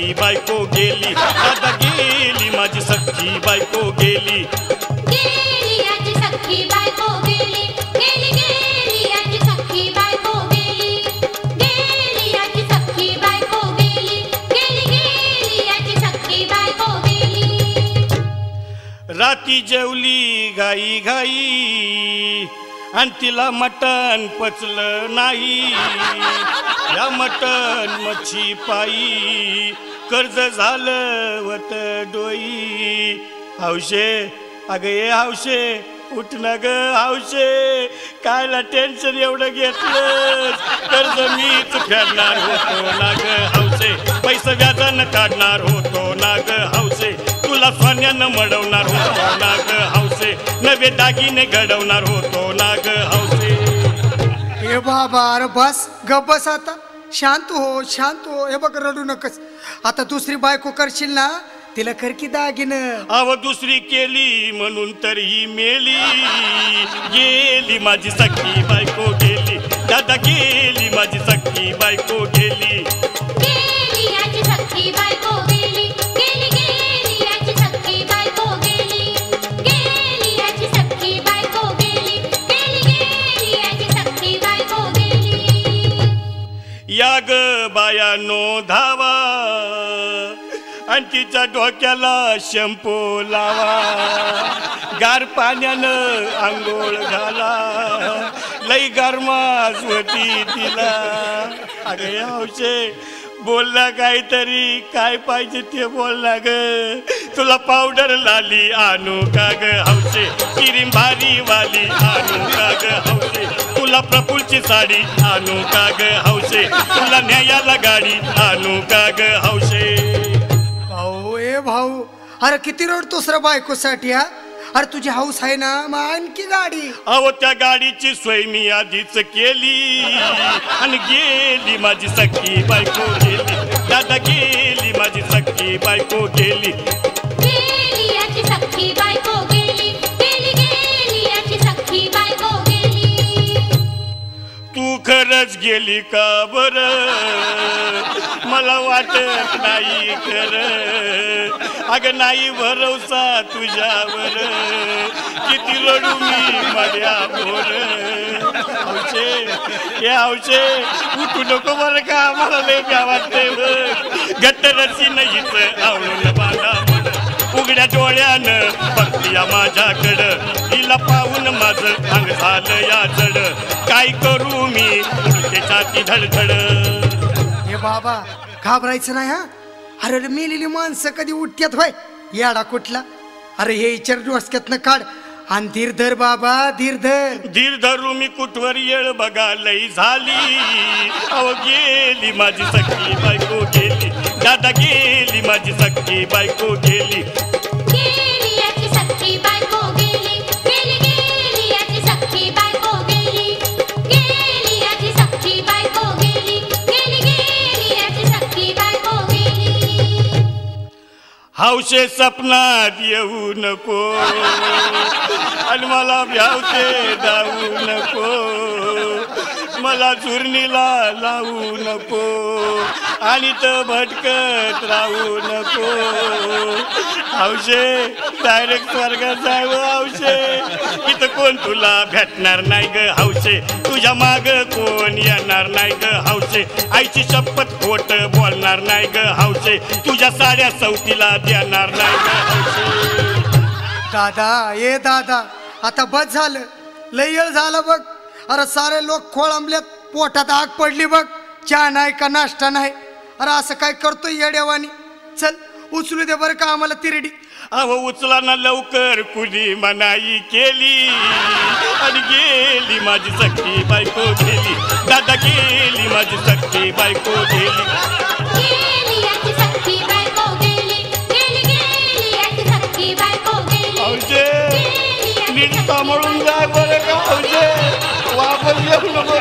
सख्खी बायको गेली, दादा गेली माझी सख्खी बायको गेली, गेली याची सख्खी बायको गेली, गेली गेली याची सख्खी बायको गेली, गेली याची सख्खी बायको गेली, गेली गेली याची सख्खी बायको गेली। राती जेवली घाई घाई आणि तिला मटण पचलं नाही, या मटण मच्छी पायी कर्ज झालं वत डोई। हौशे अगं ये हौशे उठ ना ग हौशे, कायला टेन्शन एवढं घेतलंस, कर्ज मीच फेडणार होतो ना ग हौशे, पैसे व्याजानं काढणार होतो ना ग हौशे, तुला सोन्यानं मडवणार होतो ना ग हौशे, नवे दागिने घडवणार होतो ना ग हौशे। हे बाबा अरे बस गप बस आता, शांत हो, हे बघ रडू नकस, आता दुसरी बायको करशील ना तिला कर की दागिनं। अव दुसरी केली म्हणून तर ही मेली, गेली माझी सख्खी बायको गेली, दादा गेली माझी सख्खी बायको गेली, गेली याची सख्खी बायको गेली, गेली गेली याची सख्खी बायको गेली, गेली याची सख्खी बायको गेली, गेली गेली याची सख्खी बायको गेली। या ग बायानो धावा आणि तिच्या डोक्याला शॅम्पू लावा, गार पाण्यानं आंघोळ घाला, लई गरमास होती तिला। अगं हौशे बोलला काहीतरी, काय पाहिजे ते बोलला ग, तुला पावडर लाली आणू का ग हौशे, क्रीम भारी वाली आणू का ग हौशे, तुला प्रफुलची साडी आणू का ग हौशे, तुला न्यायाला गाडी आणू का ग हौशे। भाऊ ए भाऊ अरे किती रडतोस रे बायकोसाठी हा, अरे तुझी हौस आहे ना मग आणखी गाडी। अहो त्या गाडीची सोय मी आधीच केली आणि गेली माझी सख्खी बायको गेली, दादा गेली माझी सख्खी बायको गेली, गेली याची सख्खी बायको गेली, गेली गेली याची सख्खी बायको गेली। तू खरंच गेली का बर, मला वाटत नाही खरं, अगं नाही भरोसा तुझ्यावर, किती रडू मी माझ्यावर। हौशे हे हौशे उठू नको बरं का, मला लय भ्या वाटते, घट्ट रसी नाहीच आवडून बांधा म्हण, उघड्या डोळ्यानं बघती माझ्याकडं, तिला पाहून माझं अंग झालं या जड, काय करू मी उलटे छाती धडधड। हे बाबा घाबरायचं नाही हा, अरे मेलेली माणसं कधी उठत्यात होय याडा कुठला, अरे हे विचार डोसक्यातनं काढ आणि धीर धर बाबा धीर धर। धीर धरू मी कुठवर येळ बघा लई झाली, अहो गेली माझी सख्खी बायको गेली, दादा गेली माझी सख्खी बायको गेली, गेली याची सख्खी बायको गेली, गेली गेली याची सख्खी बायको गेली, गेली याची सख्खी बायको गेली, गेली गेली याची सख्खी बायको गेली। हौशे सपनात येऊ नको आणि मला भ्यावते जाऊ नको, मला चुरणीला लावू नको आणि तर भटकत राहू नको। हौशे डायरेक्ट स्वर्गात जाय हौशे, इथं कोण तुला भेटणार नाही ग हौशे, तुझ्या माग कोण येणार नाही ग हौशे, आईची शपथ खोट बोलणार नाही ग हौशे, तुझ्या साड्या सवतीला देणार नाही ग हौशे। दादा ए दादा आता बस झालं, लय येळ झालं बघ, अरे सारे लोक खोळंबल्यात, पोटात आग पडली बघ, चहा नाही का नाश्ता नाही, अरे असं काय करतोय येड्यावानी, चल उचलू दे बरं का आम्हाला तिरडी। अहो उचला ना लवकर, कुणी मनाई केली आणि गेली माझी सख्खी बायको गेली, दादा गेली माझी सख्खी बायको गेली, गेली याची सख्खी बायको गेली, गेली गेली याची सख्खी बायको गेली। हौशे नीट सांभाळून जाय बरं का हौशे, वापस येऊ नको।